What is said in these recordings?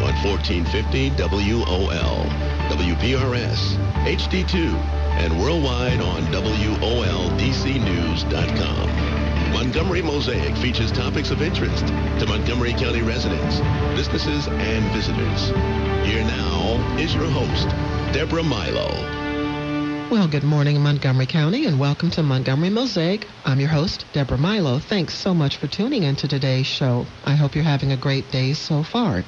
on 1450 WOL, WPRS, HD2, and worldwide on WOLDCnews.com. Montgomery Mosaic features topics of interest to Montgomery County residents, businesses, and visitors. Here now is your host, Deborah Milo. Well, good morning, Montgomery County, and welcome to Montgomery Mosaic. I'm your host, Deborah Milo. Thanks so much for tuning in to today's show. I hope you're having a great day so far.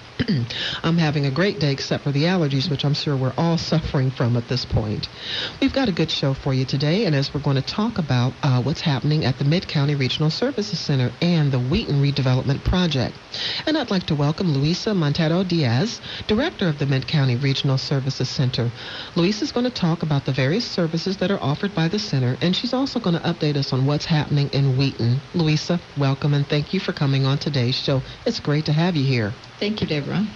I'm having a great day except for the allergies, which I'm sure we're all suffering from at this point. We've got a good show for you today, and as we're going to talk about what's happening at the Mid-County Regional Services Center and the Wheaton Redevelopment Project. And I'd like to welcome Luisa Montero Diaz, Director of the Mid-County Regional Services Center. Luisa's going to talk about the various services that are offered by the center, and she's also going to update us on what's happening in Wheaton. Luisa, welcome, and thank you for coming on today's show. It's great to have you here. Thank you, Deborah.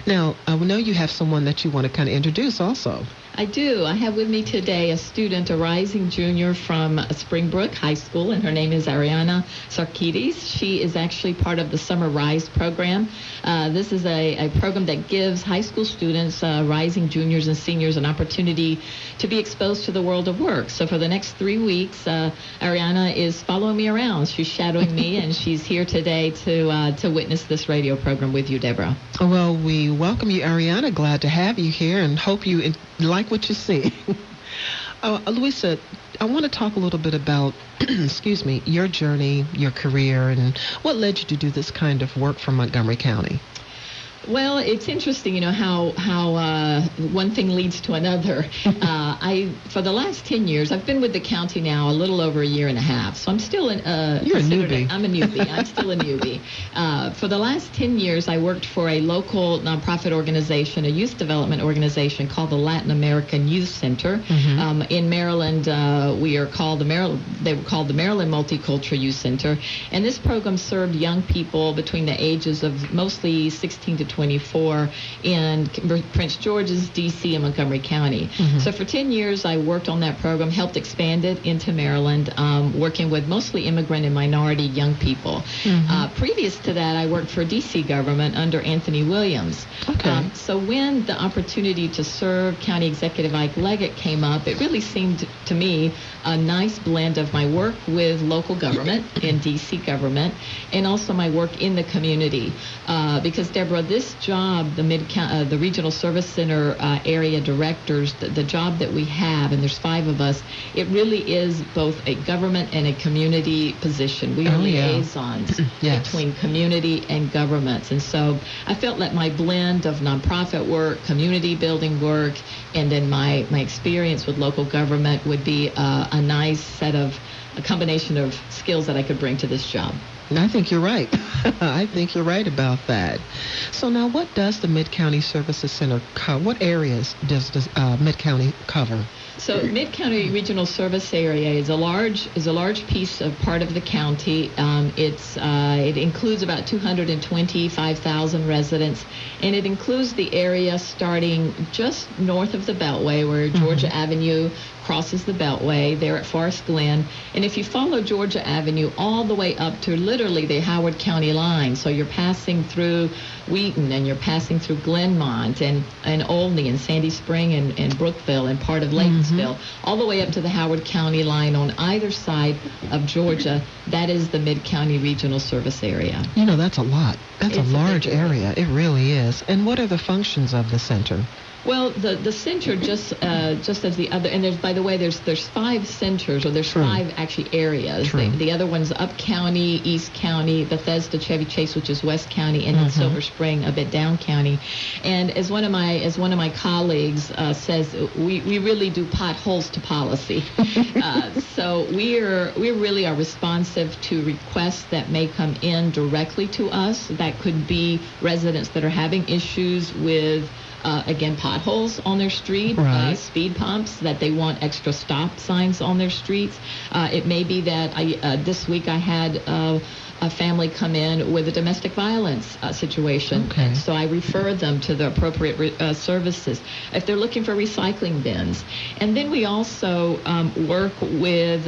Now, I know you have someone that you want to kind of introduce also. I do. I have with me today a student, a rising junior from Springbrook High School, and her name is Ariana Sarkides. She is actually part of the Summer Rise program. This is a program that gives high school students, rising juniors and seniors, an opportunity to be exposed to the world of work. So for the next 3 weeks, Ariana is following me around. She's shadowing me, and she's here today to witness this radio program with you, Deborah. Well, we welcome you, Ariana. Glad to have you here, and hope you like what you see. Luisa, I want to talk a little bit about, excuse me, your journey, your career, and what led you to do this kind of work for Montgomery County. Well, it's interesting, how one thing leads to another. For the last 10 years, I've been with the county now a little over a year and a half, so I'm still You're a newbie. I'm a newbie. I'm still a newbie. For the last 10 years, I worked for a local nonprofit organization, a youth development organization called the Latin American Youth Center. Mm-hmm. In Maryland, they were called the Maryland Multicultural Youth Center, and this program served young people between the ages of mostly 16 to 24 in Prince George's, D.C., and Montgomery County. Mm-hmm. So for 10 years, I worked on that program, helped expand it into Maryland, working with mostly immigrant and minority young people. Mm-hmm. Previous to that, I worked for D.C. government under Anthony Williams. Okay. So when the opportunity to serve County Executive Ike Leggett came up, it really seemed to me a nice blend of my work with local government in D.C. government and also my work in the community. Because, Deborah, this job, the Regional Service Center area directors, the job that we have, and there's 5 of us, it really is both a government and a community position. We are liaisons between community and governments. And so I felt that my blend of nonprofit work, community building work, and then my experience with local government would be a nice a combination of skills that I could bring to this job. I think you're right. I think you're right about that. So now, what does the Mid-County Services Center cover? What areas does the Mid-County cover? So Mid-County Regional Service Area is a large piece of part of the county. It includes about 225,000 residents, and it includes the area starting just north of the Beltway, where Georgia Avenue crosses the Beltway there at Forest Glen. And if you follow Georgia Avenue all the way up to literally the Howard County line, so you're passing through Wheaton and you're passing through Glenmont and Olney and Sandy Spring and Brookville and part of Laytonsville, all the way up to the Howard County line on either side of Georgia, that is the Mid-County Regional Service Area. That's a lot. That's a large area. It really is. And what are the functions of the center? Well, the center just as the other, and by the way, there's 5 centers, or there's 5 actually areas. The other one's Up County, East County, Bethesda, Chevy Chase, which is West County, and then Silver Spring, a bit down county. And as one of my colleagues says, we really do potholes to policy. So we really are responsive to requests that may come in directly to us. That could be residents that are having issues with again, potholes on their street, Right. speed bumps, that they want extra stop signs on their streets. It may be that this week I had a family come in with a domestic violence situation. Okay. So I refer them to the appropriate services if they're looking for recycling bins. And then we also work with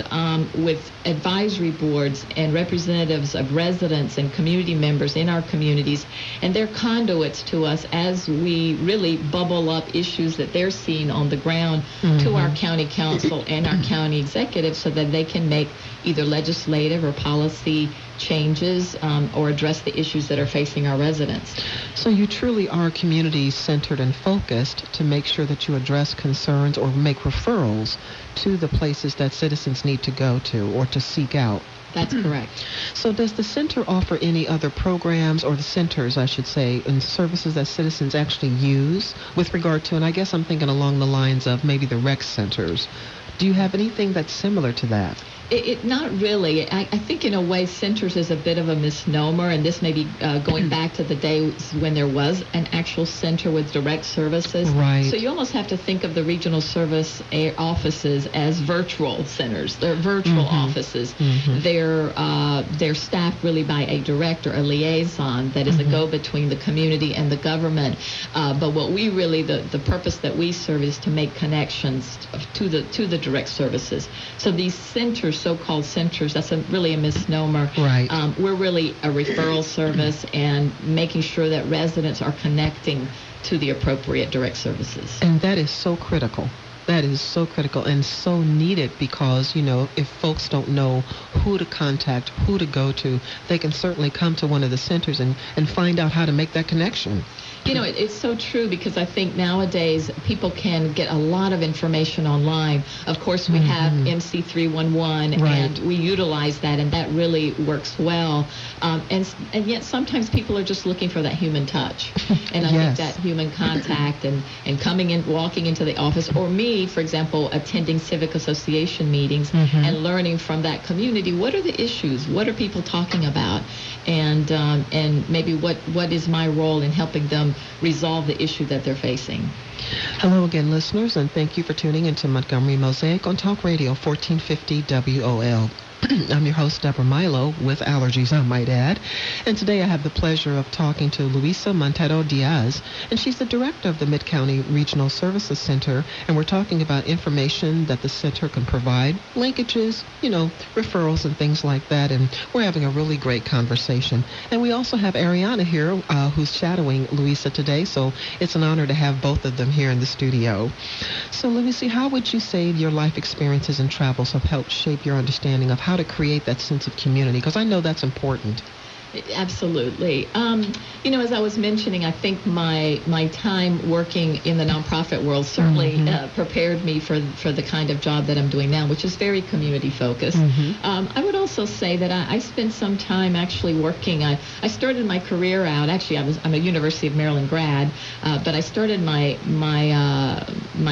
advisory boards and representatives of residents and community members in our communities, and they're conduits to us as we really bubble up issues that they're seeing on the ground to our county council and our county executive, so that they can make either legislative or policy changes or address the issues that are facing our residents. So you truly are community-centered and focused to make sure that you address concerns or make referrals to the places that citizens need to go to or to seek out. That's correct. So does the center offer any other programs, or the centers, I should say, and services that citizens actually use with regard to, and I guess I'm thinking along the lines of maybe the rec centers. Do you have anything that's similar to that? Not really. I think in a way centers is a bit of a misnomer, and this may be going back to the days when there was an actual center with direct services. Right. So you almost have to think of the regional service offices as virtual centers. They're virtual offices. They're staffed really by a director, a liaison that is a go-between the community and the government. But what we really, the purpose that we serve is to make connections to the direct services. So these centers, so-called centers, that's really a misnomer. Right. We're really a referral service and making sure that residents are connecting to the appropriate direct services. And that is so critical. That is so critical and so needed, because, if folks don't know who to contact, who to go to, they can certainly come to one of the centers and find out how to make that connection. It's so true, because I think nowadays people can get a lot of information online. Of course, we have MC311, Right. and we utilize that, and that really works well. And yet sometimes people are just looking for that human touch. And I Yes. think that human contact and coming in, walking into the office, or me, for example, attending civic association meetings and learning from that community, what are the issues? What are people talking about? And maybe what is my role in helping them resolve the issue that they're facing. Hello again, listeners, and thank you for tuning into Montgomery Mosaic on Talk Radio 1450 WOL. I'm your host, Deborah Milo, with allergies, I might add. And today I have the pleasure of talking to Luisa Montero Diaz, and she's the director of the Mid-County Regional Services Center, and we're talking about information that the center can provide, linkages, referrals and things like that, and we're having a really great conversation. And we also have Ariana here, who's shadowing Luisa today, so it's an honor to have both of them here in the studio. So let me see, how would you say your life experiences and travels have helped shape your understanding of how to create that sense of community? Because I know that's important. Absolutely. As I was mentioning, I think my time working in the nonprofit world certainly prepared me for the kind of job that I'm doing now, which is very community focused. I would also say that I spent some time actually working. I started my career out. Actually, I'm a University of Maryland grad, but I started my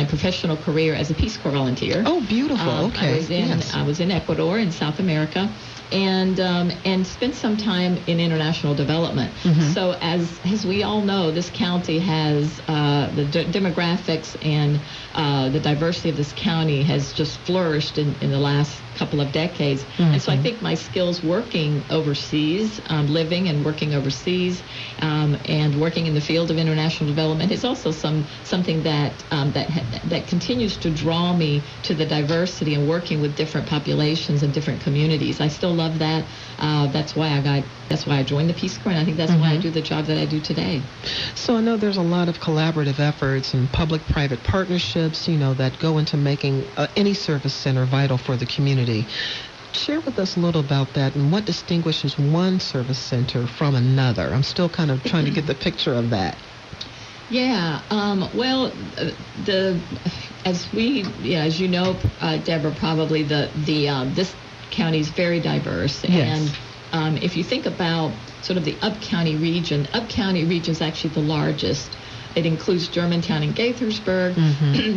professional career as a Peace Corps volunteer. Oh, beautiful. Okay. I was in Ecuador, in South America. And spent some time in international development. So as we all know, this county has the demographics and the diversity of this county has just flourished in the last couple of decades. And so I think my skills working overseas, living and working overseas, and working in the field of international development is also something that continues to draw me to the diversity and working with different populations and different communities. I still love that. That's why I joined the Peace Corps, and I think that's why I do the job that I do today. So I know there's a lot of collaborative efforts and public-private partnerships, that go into making any service center vital for the community. Share with us a little about that and what distinguishes one service center from another. I'm still kind of trying to get the picture of that. Yeah. As you know, Deborah, probably this county is very diverse. Yes. And if you think about sort of the Up-County region is actually the largest. It includes Germantown and Gaithersburg,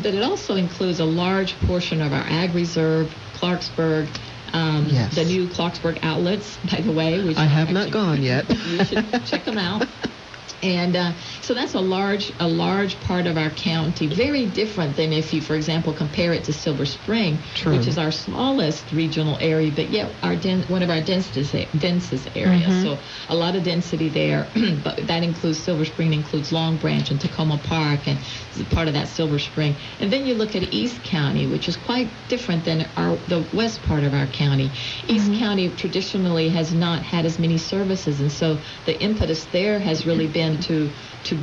but it also includes a large portion of our Ag Reserve, Clarksburg, the new Clarksburg outlets, by the way. I have not gone yet. You should check them out. And so that's a large part of our county, very different than if you, for example, compare it to Silver Spring, True. which is our smallest regional area, but yet one of our densest areas. So a lot of density there, but that includes Silver Spring, includes Long Branch and Tacoma Park, and is part of that Silver Spring. And then you look at East County, which is quite different than the west part of our county. East County traditionally has not had as many services, and so the impetus there has really been to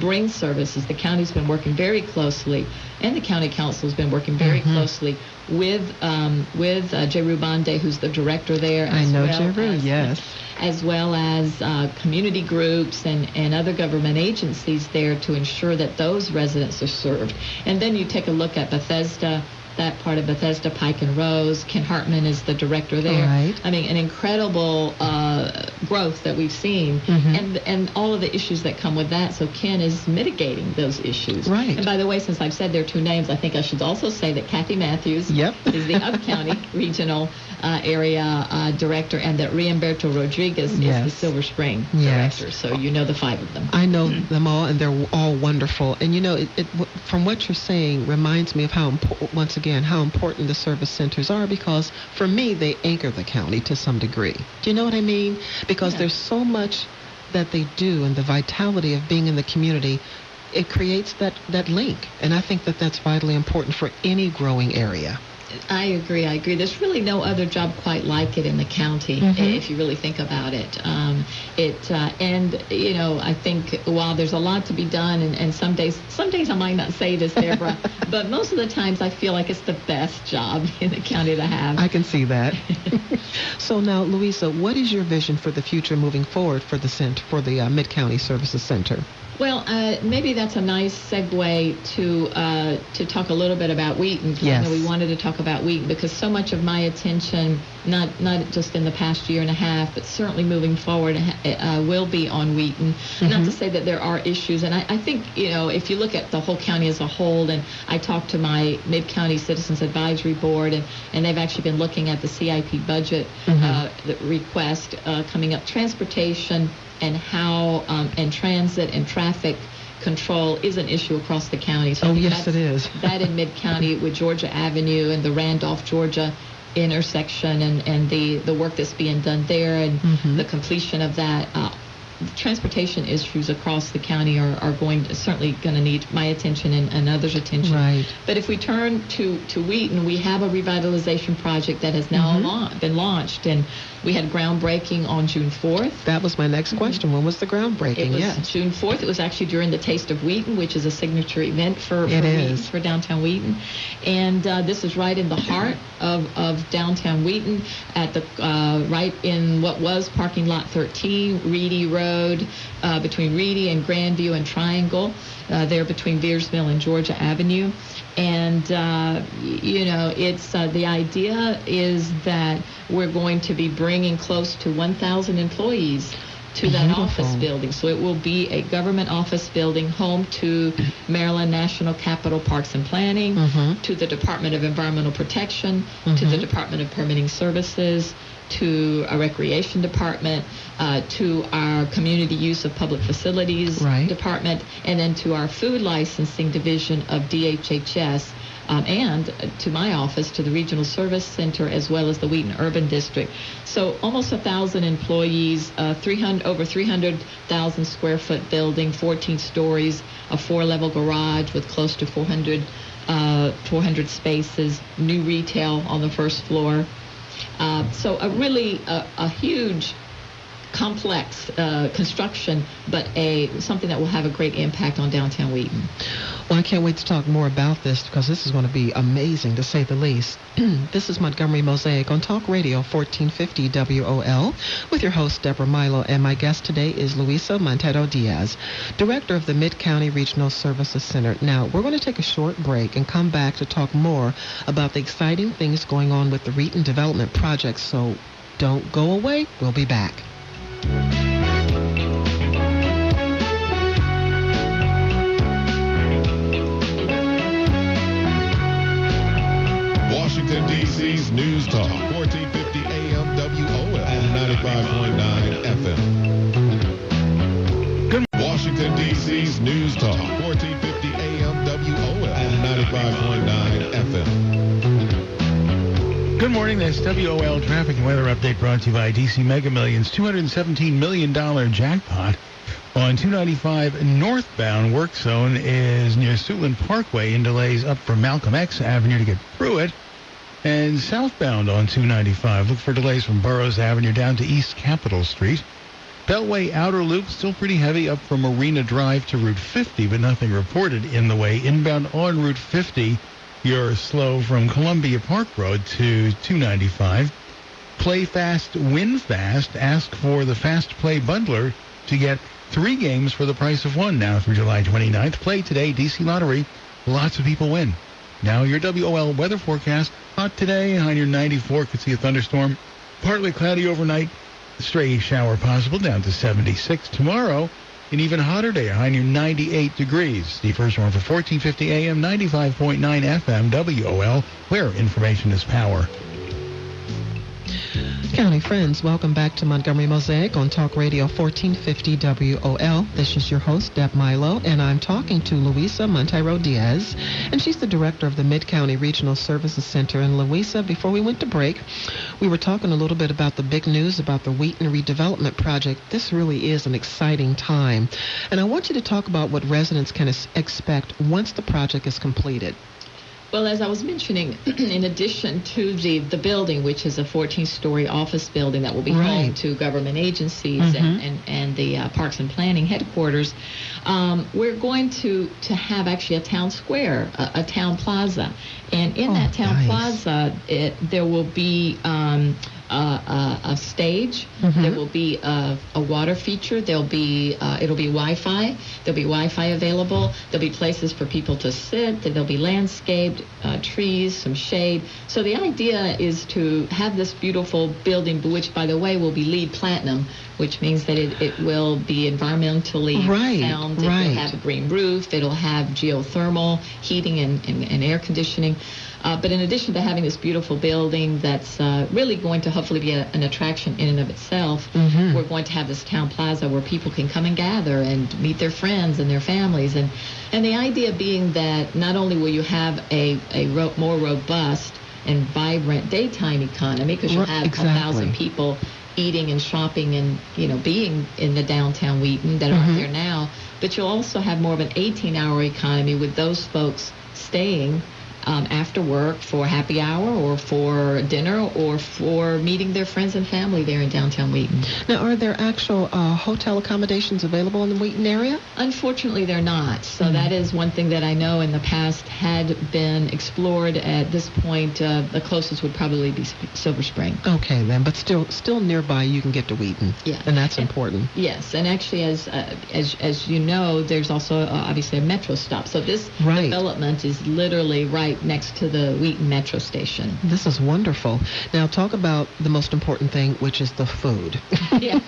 bring services. The county's been working very closely, and the county council has been working very closely with Jeru Bande, who's the director there. I know Jeru, yes. As well as community groups and other government agencies there to ensure that those residents are served. And then you take a look at Bethesda, that part of Bethesda, Pike and Rose. Ken Hartman is the director there. Right. I mean, an incredible growth that we've seen, and all of the issues that come with that. So Ken is mitigating those issues. Right. And by the way, since I've said their two names, I think I should also say that Kathy Matthews is the Up-County Regional Area Director, and that Riamberto Rodriguez is the Silver Spring Director. So you know the five of them. I know them all, and they're all wonderful. And you know, it from what you're saying reminds me of how important the service centers are, because for me they anchor the county to some degree. Do you know what I mean? Because there's so much that they do, and the vitality of being in the community, it creates that link. And I think that that's vitally important for any growing area. I agree. There's really no other job quite like it in the county, if you really think about it. And you know, I think while there's a lot to be done, and some days I might not say this, Deborah, but most of the times I feel like it's the best job in the county to have. I can see that. So now, Louisa, what is your vision for the future moving forward for the Mid-County Services Center? Well, maybe that's a nice segue to talk a little bit about Wheaton. Yes. I know we wanted to talk about Wheaton because so much of my attention, not just in the past year and a half, but certainly moving forward, will be on Wheaton. Not to say that there are issues, and I think, you know, if you look at the whole county as a whole, and I talked to my Mid-County Citizens Advisory Board, and they've actually been looking at the CIP budget the request coming up. Transportation and how and transit and traffic control is an issue across the county. So yes, it is. That in Mid-County with Georgia Avenue and the Randolph, Georgia intersection, and the work that's being done there, and the completion of that. Transportation issues across the county are certainly going to need my attention and others' attention. Right. But if we turn to Wheaton, we have a revitalization project that has now been launched, and we had groundbreaking on June 4th. That was my next question. When was the groundbreaking? It was June 4th. It was actually during the Taste of Wheaton, which is a signature event for Wheaton, for downtown Wheaton. And this is right in the heart of downtown Wheaton, at the right in what was parking lot 13, Reedy Road, between Reedy and Grandview and Triangle, there between Veers Mill and Georgia Avenue. And, you know, it's the idea is that we're going to be bringing close to 1,000 employees to that office building. So it will be a government office building, home to Maryland National Capital Parks and Planning, to the Department of Environmental Protection, to the Department of Permitting Services, to a recreation department, to our community use of public facilities department, and then to our food licensing division of DHHS, and to my office, to the Regional Service Center, as well as the Wheaton Urban District. So almost 1,000 employees, over 300,000 square foot building, 14 stories, a 4-level garage with close to 400 spaces, new retail on the first floor. So a really a huge, complex construction, but something that will have a great impact on downtown Wheaton. Well, I can't wait to talk more about this, because this is going to be amazing, to say the least. This is Montgomery Mosaic on Talk Radio 1450 WOL with your host, Deborah Milo, and my guest today is Luisa Montero Diaz, Director of the Mid-County Regional Services Center. Now, we're going to take a short break and come back to talk more about the exciting things going on with the Wheaton Development Project, so don't go away. We'll be back. Washington, D.C.'s News Talk, 1450 AM WOL and 95.9 FM. Washington, D.C. Talk 1450 AM WOL and 95.9 FM. Good morning. That's WOL Traffic and Weather Update brought to you by DC Mega Millions $217 million jackpot. On 295 northbound, work zone is near Suitland Parkway in delays up from Malcolm X Avenue to get through it. And southbound on 295, look for delays from Burroughs Avenue down to East Capitol Street. Beltway Outer Loop still pretty heavy up from Marina Drive to Route 50, but nothing reported in the way. Inbound on Route 50, you're slow from Columbia Park Road to 295. Play fast, win fast. Ask for the Fast Play Bundler to get 3 games for the price of 1 now through July 29th. Play today, DC Lottery. Lots of people win. Now your WOL weather forecast. Hot today, high near 94. Could see a thunderstorm. Partly cloudy overnight. Stray shower possible down to 76. Tomorrow, an even hotter day, high near 98 degrees. Steve Hirschhorn for 1450 AM, 95.9 FM, WOL, where information is power. County friends, welcome back to Montgomery Mosaic on Talk Radio 1450 WOL. This is your host, Deb Milo, and I'm talking to Luisa Monteiro Diaz, and she's the director of the Mid-County Regional Services Center. And Luisa, before we went to break, we were talking a little bit about the big news about the Wheaton redevelopment project. This really is an exciting time, and I want you to talk about what residents can expect once the project is completed. Well, as I was mentioning, in addition to the building, which is a 14-story office building that will be home to government agencies and the Parks and Planning headquarters, we're going to have actually a town square, a town plaza. And in that town plaza, there will be a stage. There will be a water feature. It'll be Wi-Fi. There'll be Wi-Fi available. There'll be places for people to sit. There'll be landscaped trees, some shade. So the idea is to have this beautiful building, which, by the way, will be LEED Platinum, which means that it will be environmentally sound. It will have a green roof. It'll have geothermal heating and air conditioning. But in addition to having this beautiful building that's really going to hopefully be an attraction in and of itself, we're going to have this town plaza where people can come and gather and meet their friends and their families. And the idea being that not only will you have a more robust and vibrant daytime economy, because you'll have 1,000 people eating and shopping and, being in the downtown Wheaton that aren't there now, but you'll also have more of an 18-hour economy with those folks staying after work for happy hour or for dinner or for meeting their friends and family there in downtown Wheaton. Now, are there actual hotel accommodations available in the Wheaton area? Unfortunately, they're not. So that is one thing that I know in the past had been explored. At this point, the closest would probably be Silver Spring. Okay, then, but still nearby, you can get to Wheaton. Yeah, and that's important. Yes, and actually, as you know, there's also obviously a metro stop. So this development is literally right next to the Wheaton Metro Station. This is wonderful. Now, talk about the most important thing, which is the food. Yeah.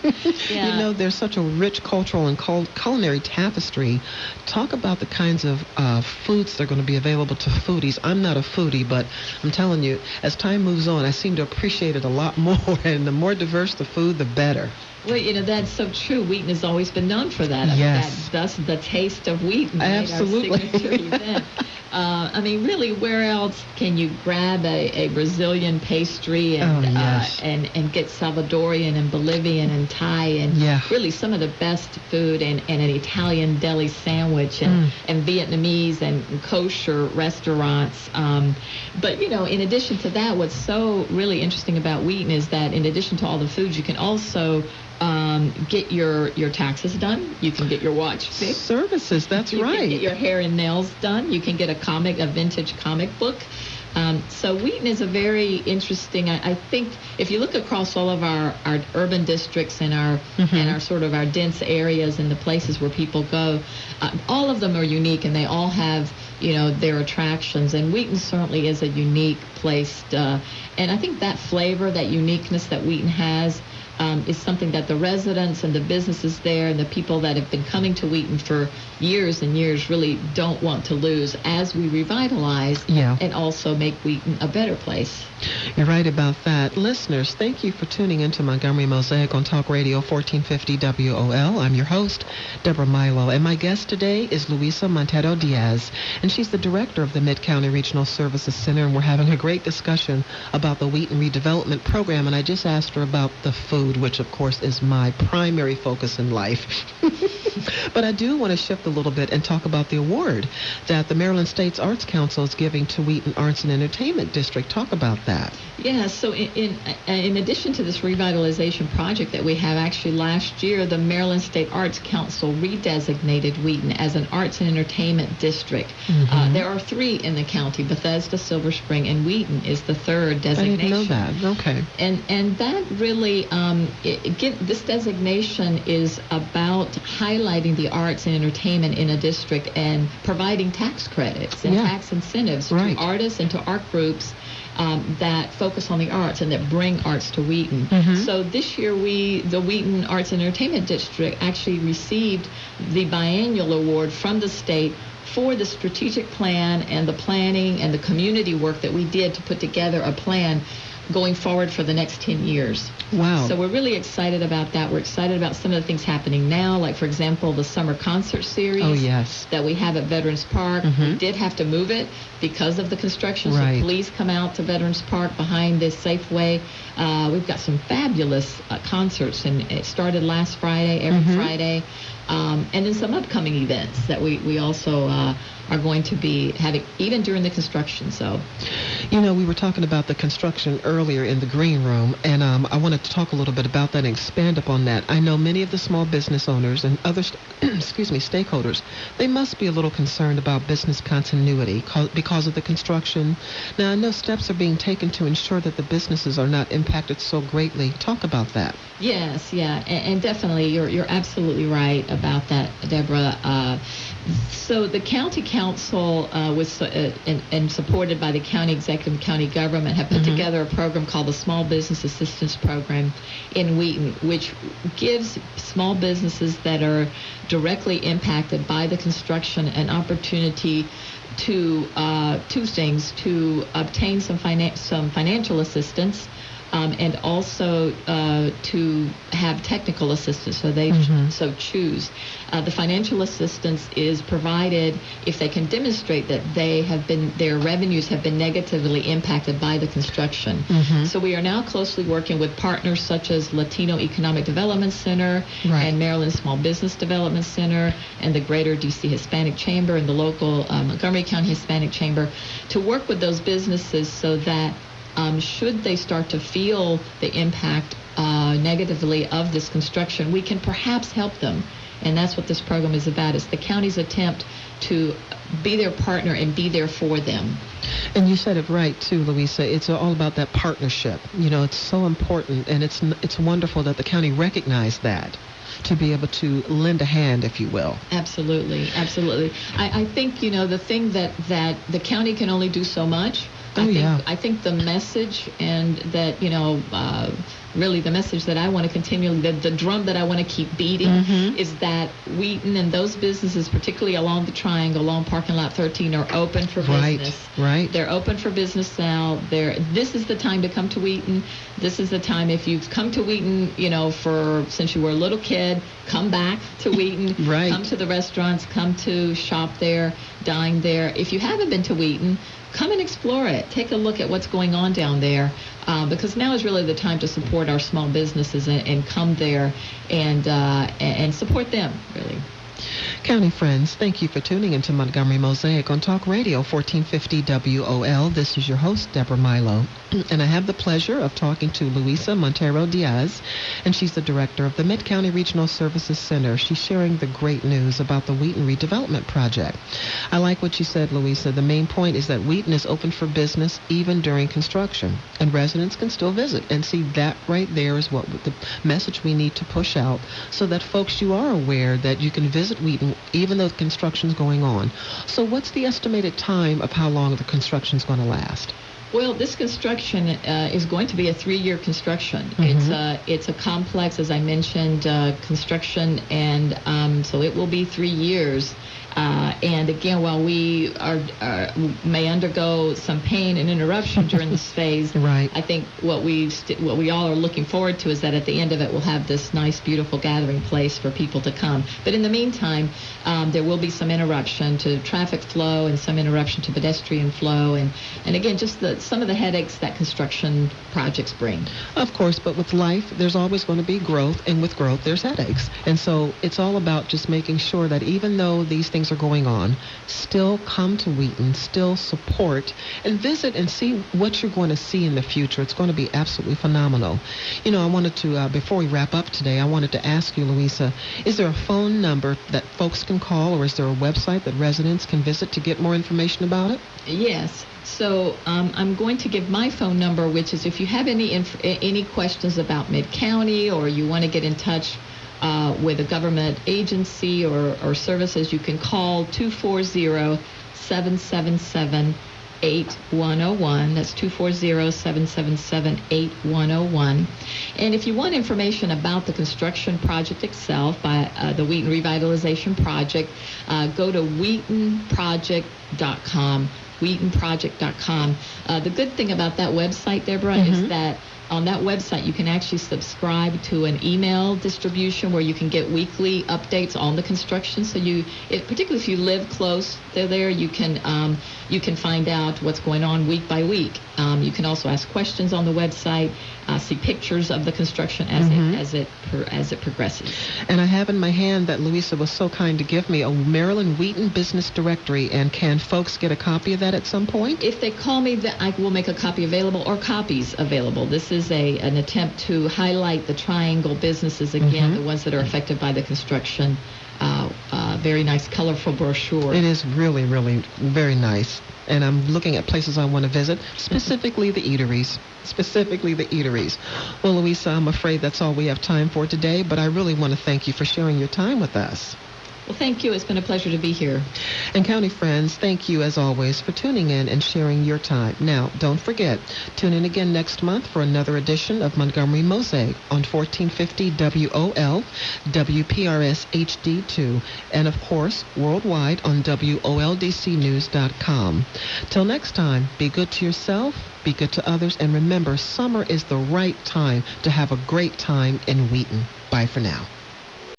There's such a rich cultural and culinary tapestry. Talk about the kinds of foods that are going to be available to foodies. I'm not a foodie, but I'm telling you, as time moves on, I seem to appreciate it a lot more, and the more diverse the food, the better. Well, that's so true. Wheaton has always been known for that. Yes. That's the taste of Wheaton. Absolutely. Our signature event. Really, where else can you grab a Brazilian pastry and get Salvadorian and Bolivian and Thai and really some of the best food and an Italian deli sandwich and Vietnamese and kosher restaurants. But, in addition to that, what's so really interesting about Wheaton is that in addition to all the foods, you can also get your taxes done. You can get your watch fixed. Services, that's right. You can get your hair and nails done. You can get a vintage comic book. So Wheaton is a very interesting, I think, if you look across all of our urban districts and our sort of our dense areas and the places where people go, all of them are unique and they all have, their attractions. And Wheaton certainly is a unique place. And I think that flavor, that uniqueness that Wheaton has, is something that the residents and the businesses there and the people that have been coming to Wheaton for years and years really don't want to lose as we revitalize and also make Wheaton a better place. You're right about that. Listeners, thank you for tuning into Montgomery Mosaic on Talk Radio 1450 WOL. I'm your host, Deborah Milo, and my guest today is Luisa Montero Diaz, and she's the director of the Mid-County Regional Services Center, and we're having a great discussion about the Wheaton Redevelopment Program, and I just asked her about the food, which of course is my primary focus in life. But I do want to shift a little bit and talk about the award that the Maryland State's Arts Council is giving to Wheaton Arts and Entertainment District. Talk about that. Yeah, so in addition to this revitalization project that we have, actually last year the Maryland State Arts Council redesignated Wheaton as an arts and entertainment district. There are 3 in the county: Bethesda, Silver Spring, and Wheaton is the 3rd designation. I didn't know that. Okay. And that really, this designation is about highlighting the arts and entertainment in a district and providing tax credits and tax incentives to artists and to art groups that focus on the arts and that bring arts to Wheaton. So this year the Wheaton Arts and Entertainment District actually received the biennial award from the state for the strategic plan and the planning and the community work that we did to put together a plan going forward for the next 10 years. Wow. So we're really excited about that. We're excited about some of the things happening now, like, for example, the summer concert series that we have at Veterans Park. We did have to move it because of the construction, so please come out to Veterans Park behind this Safeway. We've got some fabulous concerts, and it started last Friday, every Friday. And then some upcoming events that we also are going to be having, even during the construction. So, you know, we were talking about the construction earlier in the green room, and I wanted to talk a little bit about that and expand upon that. I know many of the small business owners and other stakeholders, they must be a little concerned about business continuity because of the construction. Now, I know steps are being taken to ensure that the businesses are not impacted so greatly. Talk about that. Yes, and definitely, you're absolutely right about that, Deborah. So the county council and supported by the county executive and county government have put together a program called the Small Business Assistance Program in Wheaton, which gives small businesses that are directly impacted by the construction an opportunity to 2 things: to obtain some financial assistance, and also to have technical assistance, so they so choose. The financial assistance is provided if they can demonstrate that their revenues have been negatively impacted by the construction. So we are now closely working with partners such as Latino Economic Development Center and Maryland Small Business Development Center and the Greater D.C. Hispanic Chamber and the local Montgomery County Hispanic Chamber to work with those businesses so that should they start to feel the impact negatively of this construction, we can perhaps help them. And that's what this program is about. It's the county's attempt to be their partner and be there for them. And you said it right, too, Luisa. It's all about that partnership. You know, it's so important, and it's wonderful that the county recognized that, to be able to lend a hand, if you will. Absolutely. I think, you know, the thing that the county can only do so much. I think the message, and that, you know, really the message that I want to continue, the drum that I want to keep beating is that Wheaton and those businesses, particularly along the Triangle, along Parking Lot 13, are open for business. Right. They're open for business now. This is the time to come to Wheaton. This is the time, if you've come to Wheaton, you know, since you were a little kid, come back to Wheaton. Come to the restaurants, come to shop there, dine there. If you haven't been to Wheaton, come and explore it. Take a look at what's going on down there, because now is really the time to support our small businesses and come there and support them, really. County friends, thank you for tuning into Montgomery Mosaic on Talk Radio 1450 WOL. This is your host, Deborah Milo, and I have the pleasure of talking to Luisa Montero Diaz, and she's the director of the Mid-County Regional Services Center. She's sharing the great news about the Wheaton Redevelopment Project. I like what you said, Luisa. The main point is that Wheaton is open for business even during construction, and residents can still visit. And see, that right there is what the message we need to push out, so that folks, you are aware that you can visit Wheaton even though construction's going on. So what's the estimated time of how long the construction's going to last? Well, this construction is going to be a 3-year construction. It's a complex, as I mentioned, construction, and so it will be 3 years. And again, while we may undergo some pain and interruption during this phase, right. I think what we all are looking forward to is that at the end of it, we'll have this nice, beautiful gathering place for people to come. But in the meantime, there will be some interruption to traffic flow and some interruption to pedestrian flow, and again, just some of the headaches that construction projects bring. Of course, but with life, there's always going to be growth, and with growth, there's headaches. And so it's all about just making sure that even though these things are going on, still come to Wheaton, still support, and visit and see what you're going to see in the future. It's going to be absolutely phenomenal. You know, I wanted to, before we wrap up today, I wanted to ask you, Louisa, is there a phone number that folks can call, or is there a website that residents can visit to get more information about it? Yes. So I'm going to give my phone number, which is if you have any questions about Mid-County, or you want to get in touch with a government agency or services, you can call 240-777-8101. That's 240-777-8101. And if you want information about the construction project itself, by the Wheaton Revitalization Project, go to wheatonproject.com. wheatonproject.com. The good thing about that website, Deborah, is that on that website you can actually subscribe to an email distribution where you can get weekly updates on the construction. So particularly if you live close to there, you can find out what's going on week by week. You can also ask questions on the website, see pictures of the construction as it progresses. And I have in my hand that Louisa was so kind to give me, a Maryland Wheaton Business Directory. And can folks get a copy of that at some point? If they call me, I will make a copy available, or copies available. This is an attempt to highlight the triangle businesses again, the ones that are affected by the construction. Very nice, colorful brochure. It is really, really very nice. And I'm looking at places I want to visit, specifically the eateries. Well, Louisa, I'm afraid that's all we have time for today, but I really want to thank you for sharing your time with us. Well, thank you. It's been a pleasure to be here. And county friends, thank you as always for tuning in and sharing your time. Now, don't forget, tune in again next month for another edition of Montgomery Mosaic on 1450 WOL, WPRS HD2, and of course, worldwide on WOLDCnews.com. Till next time, be good to yourself, be good to others, and remember, summer is the right time to have a great time in Wheaton. Bye for now.